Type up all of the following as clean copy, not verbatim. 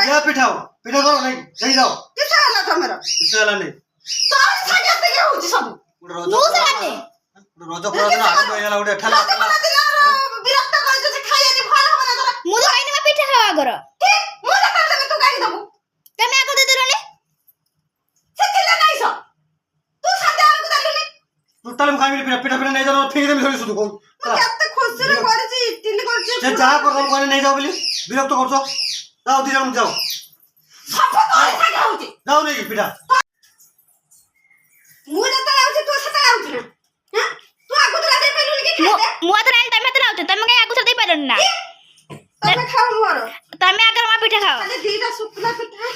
क्या पिठाओ पिठा करो नहीं जाओ किस होला तमरो किस वाला नहीं तोर सागे ते के होची सब रोजो पर ना आगे याला उडे ठला विरक्त कर जे खाइया नि भल होना तोरा मु तो खाइनी मा पिठा खावा करो के मु ना कर तू काई दबु तमे आको दे देरोनी सेतिला नाइ छ तू सागे आको देलुनी टोटल खाइबे पिठा पिठा नहीं जानो फेंक देबे सुदु को केते खुशी रे करछि इतिली करछि से जा कर कोने नहीं जाओ बोली विरक्त करछो जाओ दी जण जाओ सब तोर सागे होची जाओ नहीं पिठा मु जता आउछि तू सता आउछि ना हां तू आगु तोरा दे पेलुनी के खाइ दे मु तो राइल तमे तो लाउते तमे काई आको दे पारन ना तमे खाओ मोर तमे अगर मा पिठा खाओ खाली दीटा सुखला पिठा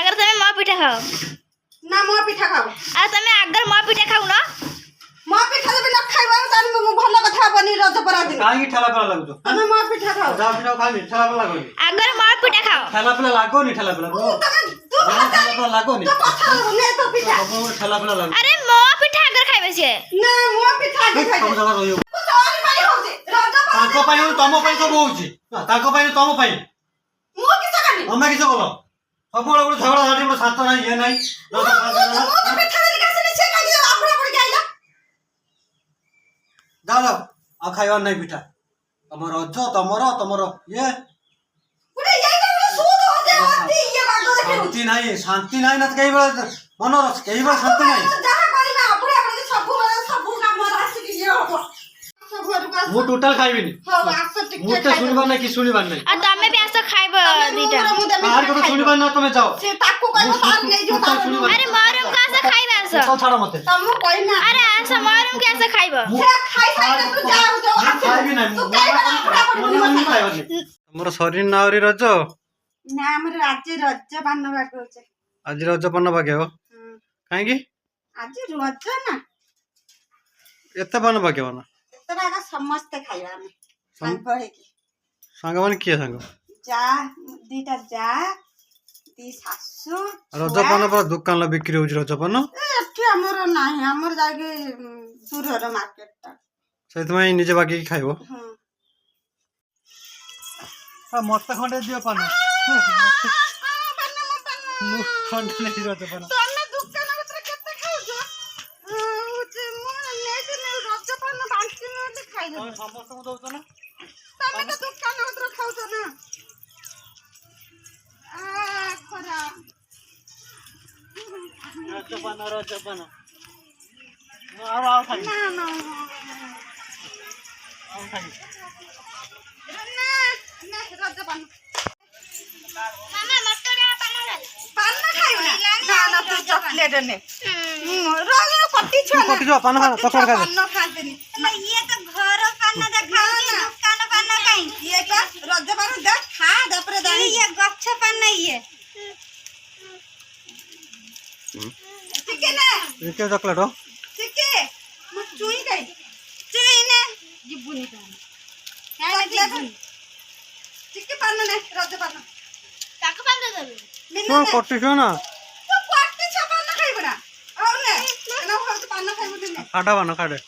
अगर तमे मा पिठा खाओ ना मो पिठा खाओ आ तमे अगर मा पिठा खाऊ ना मो पिठा जब न खाइबा त मु भल कथा बनी रज परा दिन काई ठेला पे लागो तमे मो पिठा खाओ जा पिठा खाइ ठेला पे लागो अगर मा पिठा खाओ ठेला पे लागो नहीं ठेला पे लागो तू ठेला पे लागो नहीं तो कथा ने तो पिठा सब ठेला पे लागो अरे मा पिठा अगर खाइबे से ना मो पिठा के खाइ सब जगह रहियो तू तोरी पाई होजे रज परा ताको पाई तम पाई सब होउची ताको पाई तम पाई मु किस करनी हमें किस बोलो सब बड़ बड़ झगड़ा झाटी में शांत नहीं ये नहीं मु तो पिठा दे के से खाइ आपड़ा पड़ गइला जाओ जाओ आ खाइबा नहीं पिठा तमर रज तमर ये पुरे ये तो सूद हो दे होती ये बागो देखे शांति नहीं ना कई बार मन कई बार शांति नहीं जहा करिबा आपड़ा सब काम राशि के ये हो सब घर मु टोटल खाइबी नहीं हां आस टिक मुते सुनिबार नहीं कि सुनिबार नहीं आ तमे भी आस खाइबो दीटा बाहर को सुनिबार ना तुम जाओ से ताको कहबो तार नै जो तार अरे मारूम का से खाइबे आस सब छाड़ो मते तम कोइ ना अरे आस मारूम के से खाइबो से खाइ खाइ तू जाओ खाइबी नहीं तू खाइबा आपड़ा मन खाइबी हमर शरीर नावरी रज ना हमर राज्य रज पान बाको छे आज रज पन्न बाके हो काहे की आज रज ना एते पन्न बाके बना तोरा का समस्त खाइबा में संग है की संग मन किए संग जा दीटा जा दी सासु रज पन्न पर दुकान ला बिक्री हो रज पन्न एठी हमर नाही हमर जागे दूर मार्केट ता सेतमै निजे बाकी खाइबो हां आ मस्त खंडे दियो पन्न मु खंडे नहीं रज पन्न तने दुकान भीतर केते खाउ जो उते मु नेते ने रज पान बांटी ने खाइ दे समस्त को दउछ ना तने के दुकान भीतर खाउ छ ना आ खरा रज पन्न आओ खाइ ना ना आओ खाइ ना रज पान मामा मटर पान पान खाइ ना ना तू चॉकलेट ने रज पट्टी छ पट्टी छ पान खा चॉकलेट खा पान खाते ना ये तो घर पान देखा दुकान पान काई ये का रज पान देख खा दपरे दानी ये गच्छ पान नहीं है ठीक है ना ये क्या चॉकलेट हो ठीक है मु चुई ने जिबुनी चॉकलेट ठीक है पान ने रज पान ताक पान दे देबे कौन पट्टी छ ना तू पट्टी छ पान खाइबो ना और ने ना हो तो पान खाइबो ने खाडा बना खाडे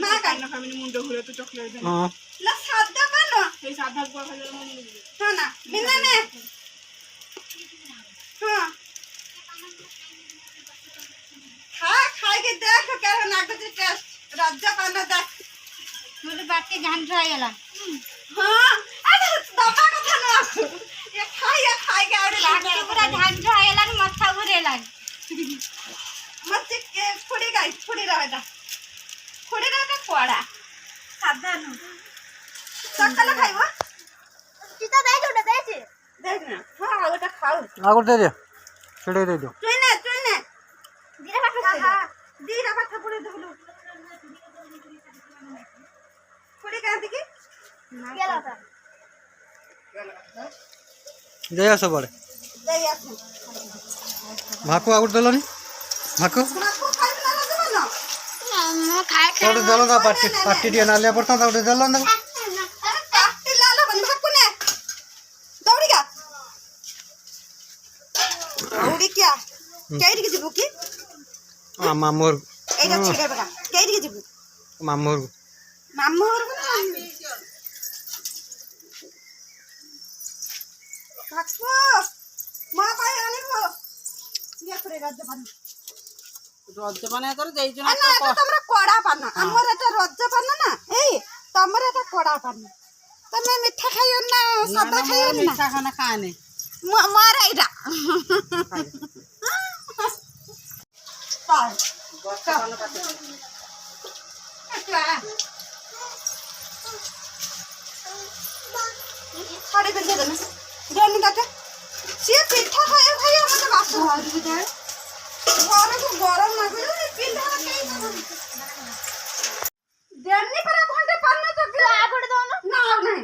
ना खाइ ना खाइबो मुंडो घुरे तो चॉकलेट दे हां ला सादा पान ए साधा को खाले मन हां ना बिना ने हां खाइ के देख के ना के टेस्ट रज पान देख मोर बाटे घान रहला हां अरे दबा कथा ना ये खाइ के और बाटे पूरा घान रहला माथा घुरेला मत के फुड़ी रहता कोड़ा सादा न सकाल खाइबो सीता दे जोटा दे देख ना हां ओटा खाऊ आगो दे दे छेड़े दे दो चुने दिरा पाठ हां दीरा पाठ पुड़ी देबलु पुड़ी का दिकी केला था जया सब बड़े जया भाको आगो देलनी भाको माको खाइ ना देबो म खाए तोड़ देलो ना पार्टी दिया नाले पड़ता तोड़ देलो ना अरे काटी लालो बन भाको ने दौड़ी का दौड़ी क्या केडी के जिबु की मामोर एटा छिड़े बका केडी के जिबु मामोर मामोर କାକୁ ମୋ ପାଇଁ ଆଣିବ ଇଏ ପରେ ରଜ ପାନ ଏଥର ଦେଇଛୁ ନା ଏଟା ତମର କଡା ପାନ ଆମର ଏଟା ରଜ ପାନ ନା ଏଇ ତମର ଏଟା କଡା ପାନ ତମେ ମିଠା ଖାଇବ ନା ସାଦା ଖାଇବ ନା ମିଠା ଖାନା ଖାଆନି ମୋର ଏଇଟା ଶାଢ଼ୀ ପିନ୍ଧେଇ ଦେଲେ ଡେନି କାଟେ ସିଏ ପିଠା ଖାଇବା ଖାଇବା ମତେ ବାସ ବାହାରିକି ଯାଏ ଘରକୁ ଗରମ ଲାଗୁଛି ପିନ୍ଧା ଡେନି ପରା ଘଣ୍ଟେ ପାନ ଚକି ଆଉ ଗୋଟେ ଦଉନ ନା ଆଉ ନାହିଁ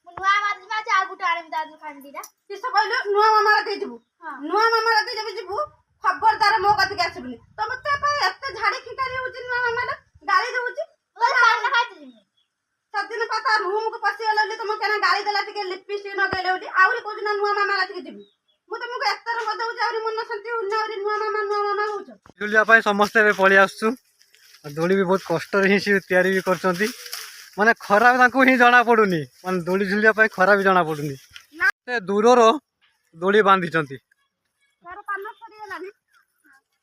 ମୁଁ ନୂଆ ମାରି ମାଛି ଆଉ ଗୋଟେ ଆଣିବି ଦାଦୁ ଖାଣ୍ଡିଟା କିସ କହିଲୁ ନୂଆ ମାମାର ଦେଇଯିବୁ ନୂଆ ମାମାର ଦେଇଯିବୁ ଯିବୁ ଖବରଦାର ମୋ କତିକି ଆସିବୁନି ତମେ ତ ଏତେ ଝାଡି ଖିଙ୍କାରି ହଉଛି ନୂଆ ମାମାର ଗାଳି ଦଉଛି ସେଦିନ ପା ତା ରୁମକୁ ପଶିଗଲା ବୋଲି ତମକୁ କେନା ଗାଳି ଦେଲା ଟିକେ ଲିପଷ୍ଟିକ୍ ଲଗେଇଲେ ବୋଲି ଆହୁରି କହୁଛି ନା ନୂଆ ମାମା କତିକି ଯିବି ମୁଁ ତମକୁ ଏତେ ରଙ୍ଗ ଦଉଛି ଆହୁରି ମନ ଶାନ୍ତି ହଉନି ଆହୁରି ନୂଆ ମାମା ହଉଛ ଝୁଲିବା ପାଇଁ ସମସ୍ତେ ଏବେ ପଳେଇ ଆସୁଛୁ ଦୋଳି ବି ବହୁତ କଷ୍ଟରେ ହିଁ ସେ ତିଆରି ବି କରୁଛନ୍ତି ମାନେ ଖରା ତାଙ୍କୁ ହିଁ ଜଣା ପଡୁନି ମାନେ ଦୋଳି ଝୁଲିବା ପାଇଁ ଖରା ବି ଜଣା ପଡୁନି ସେ ଦୂରରୁ ଦୋଳି ବାନ୍ଧିଛନ୍ତି ତାର ପାନ ସରିଗଲାଣି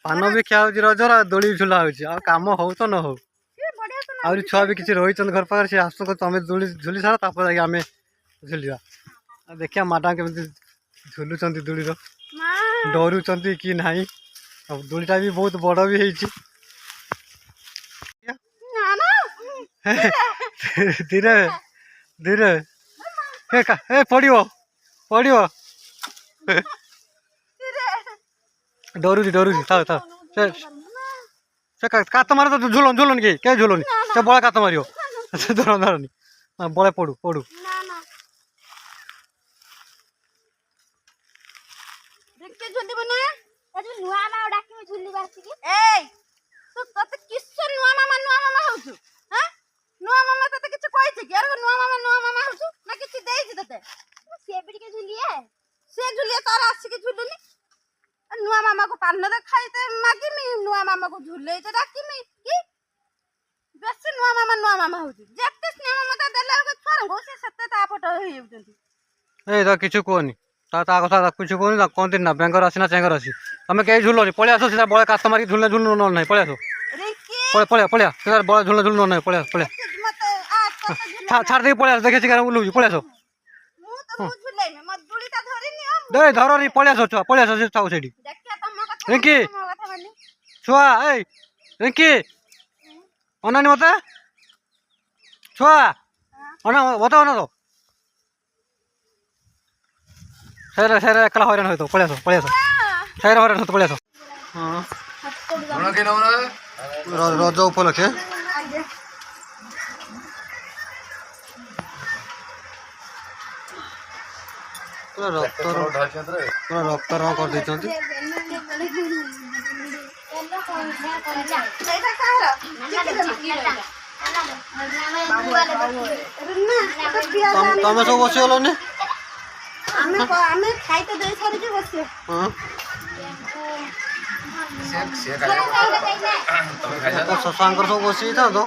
ପାନ ବି ଖିଆ ହଉଛି ରଜର ଦୋଳି ବି ଝୁଲା ହଉଛି ଆଉ କାମ ହଉ ତ ନ ହଉ ସିଏ ବଢିଆ ତ ଆହୁରି ଛୁଆ ବି କିଛି ରହିଛନ୍ତି ଘର ପାଖରେ ସେ ଆସୁଛନ୍ତି ତମେ ଦୋଳି ଝୁଲି ସାର ତାପରେ ଯାଇକି ଆମେ ଝୁଲିବା ଆଉ ଦେଖିବା ମାଡାମ କେମିତି ଝୁଲୁଛନ୍ତି ଦୋଳିର ମା ଡରୁଛନ୍ତି କି ନାହିଁ ଆଉ ଦୋଳିଟା ବି ବହୁତ ବଡ଼ ବି ହେଇଛି ନା ନା ଧୀରେ ଧୀରେ ଏ ପଡ଼ିବ ପଡ଼ିବ ଡରୁଛି ଡରୁଛି ଥାଉ ଥାଉ ସେ କାତ ମାର ତ ଝୁଲନି କେହି ଝୁଲନି ସେ ବଳେ କାତ ମାରିବ ସେ ଧରନି ବଳେ ପଡ଼ୁ ପଡ଼ୁ ନା ନା ଦେଖେ ଝୁଲିବ ନା ନୂଆ ମା ଡାକିବି ଝୁଲିବା ଆସିକି ଏଇ ତୁ ତତେ କିସ ନୂଆ ମାମା ହଉଛୁ ହାଁ ନୂଆ ମାମା ତତେ କିଛି କହିଛି କି ଆରେ ନୂଆ ମାମା ହଉଛୁ ନା କିଛି ଦେଇଛି ତତେ ସିଏ ବି ଟିକେ ଝୁଲିଏ ସେ ଝୁଲିଏ ତାର ଆସିକି ଝୁଲୁନି ନୂଆ ମାମାକୁ ପାନରେ ଖାଇତେ ମାଗିମି ନୂଆ ମାମାକୁ ଝୁଲେଇତେ ଡାକିମି କି ବେଶୀ ନୂଆ ମାମା ହଉଛି ଯେତେ ସ୍ନେହ ମମତା ଦେଲା ବେଳକୁ ଛୁଆଙ୍କୁ ସେ ସେତେ ତା ପଟ ହେଇଯାଉଛନ୍ତି ଏଇ ତ କିଛି କୁହନି ତା କଥା କିଛି କୁହନି କହନ୍ତି ନା ବେଙ୍ଗର ଆସି ନା ଚେଙ୍ଗର ଆସି ତମେ କେହି ଝୁଲନି ପଳେଇ ଆସ ସେଟା ବଳେ କାତ ମାରିକି ଝୁଲ ନହେଲେ ନାହିଁ ପଳେଇ ଆସ ରିଙ୍କି ପଳେଆ ସେଟା ବଳେ ଝୁଲ ନହେଲେ ନାହିଁ ପଳେଇ ମତେ ଛାଡ଼ି ଦେଇକି ପଳେଇ ଆସ ଦେଖେ ଶିକାର ବୁଲୁଛି ପଳେଇ ଆସ ମୁଁ ତମକୁ ଝୁଲେଇମି ମୋ ଦୁଳିଟା ଧରିନି ଧରନି ପଳେଇ ଆସ ଛୁଆ ପଳେଇ ଆସ ସେ ଥାଉ ସେଇଠି ଦେଖିଆ ତମ କଥା ରିଙ୍କି ମୋ କଥା ମାନି ଛୁଆ ଏଇ ରିଙ୍କି ଅନାନି ମତେ ଛୁଆ ମତେ ଅନା ତ ସେରେ ଏକଲା ହଇରାଣ ହଇତ ପଳେଇ ଆସ ସେରେ ହଇରାଣ ହଇତ ପଳେଇ ଆସ ରଜ ଉପଲକ୍ଷେ ପୁରା ରକ୍ତ ରଙ୍ଗ କରିଦେଇଛନ୍ତି ଏଇଟା କାହାର ତମେ ସବୁ ବସିଗଲନି ଆମେ ଖାଇତେ ଦେଇ ସାରିକି ବସିବା ଶଶାଙ୍କର ସବୁ ବସି ଯାଇଥାନ୍ତ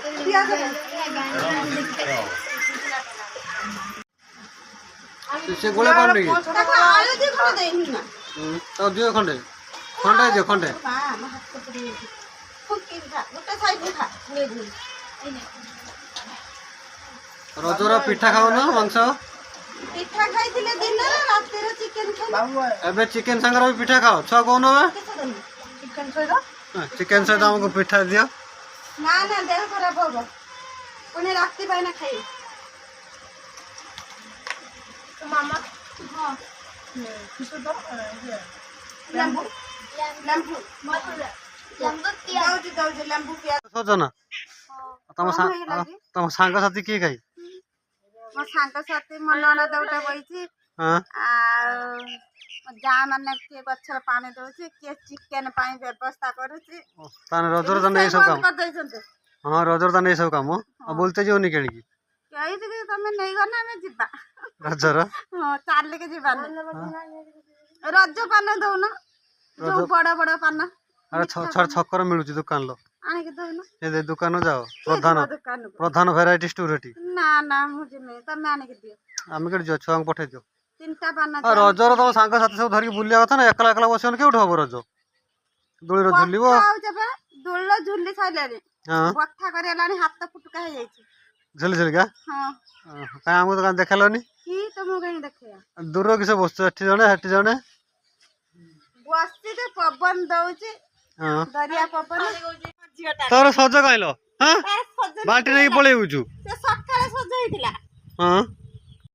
ସେ ଗୋଳେ ପାଉନି କି ତାକୁ ଦିଅ ଖଣ୍ଡେ ଦିଅ ଖଣ୍ଡେ ରଜର ପିଠା ଖାଉନ ମାଂସ ପିଠା ଖାଇଥିଲେ ଦିନରେ ରାତିରେ ଚିକେନ ଖାଇଲେ ଏବେ ଚିକେନ ସାଙ୍ଗରେ ବି ପିଠା ଖାଅ ଛୁଆ କହୁନ ଚିକେନ ସହିତ ଚିକେନ ସହିତ ଆମକୁ ପିଠା ଦିଅ ନା ନା ଦେହ ଖରାପ ହବ ପୁଣି ରାତି ପାଇଁ ନା ଖାଇବେ ମାମା ଲେମ୍ବୁ ଲେମ୍ବୁ ଦଉଛି ଲେମ୍ବୁ ପିଆଜ ସଜନା ତମ ସାଙ୍ଗସାଥି କିଏ ଖାଇ ମୋ ସାଙ୍ଗସାଥି ମୋ ନଣନ୍ଦ ଗୋଟେ ବଇଛି ଆଉ ଯାଆ ମାନେ କିଏ ଗଛରେ ପାଣି ଦଉଛି କିଏ ଚିକେନ ପାଇଁ ବ୍ୟବସ୍ଥା କରୁଛି ତାହେଲେ ରଜର ତାହେଲେ ଏସବୁ କାମ କରିଦେଇଛନ୍ତି ହଁ ରଜର ତାହେଲେ ଏସବୁ କାମ ଆଉ ବୁଲତେ ଯିବନି କେଣିକି କେହି ତମେ ନେଇଗଲେ ଆମେ ଯିବା ରଜର ହଁ ଚାଲିକି ଯିବାନି ରଜ ପାନ ଦଉନ ଯୋଉ ବଡ ବଡ ପାନ ଆରେ ଛକରେ ମିଳୁଛି ଦୋକାନର ଆଣିକି ଦଉନ ଏ ଦୋକାନ ଯାଅ ଦୋକାନକୁ ପ୍ରଧାନ ଭେରାଇଟି ଷ୍ଟୋର ଏଠି ନା ନା ମୁଁ ଯିବି ତମେ ଆଣିକି ଦିଅ ଆମେ କେଠି ଯିବା ଛୁଆଙ୍କୁ ପଠେଇ ଦିଅ ତିନିଟା ପାନ ଆଉ ରଜର ତମ ସାଙ୍ଗସାଥି ସବୁ ଧରିକି ବୁଲିବା କଥା ନା ଏକଲା ଏକଲା ବସିବନି କେଉଁଠି ହବ ରଜ ଦୋଳିର ଝୁଲିବ ଦୋଳିର ଝୁଲି ସାରିଲାଣି ହଁ ବଥା କରିଗଲାଣି ହାତ ଫୁଟୁକା ହେଇଯାଇଛି ଝୁଲି ଝୁଲିକା ହଁ କାଇଁ ଆମକୁ ତ କାଇଁ ଦେଖେଇଲନି କି ତମକୁ କାହିଁ ଦେଖେଇବା ଦୂର କିସ ବସୁଛ ଏଠି ଜଣେ ହେଠି ଜଣେ ବସିଛି ପବନ ଦଉଛି ହଁ ଦରିଆ ପବନ ତୋର ସଜ କହିଲ ହଁ ବାଲ୍ଟି ନେଇକି ପଳେଇବୁଛୁ ସେ ସକାଳେ ସଜ ହେଇଥିଲା ହଁ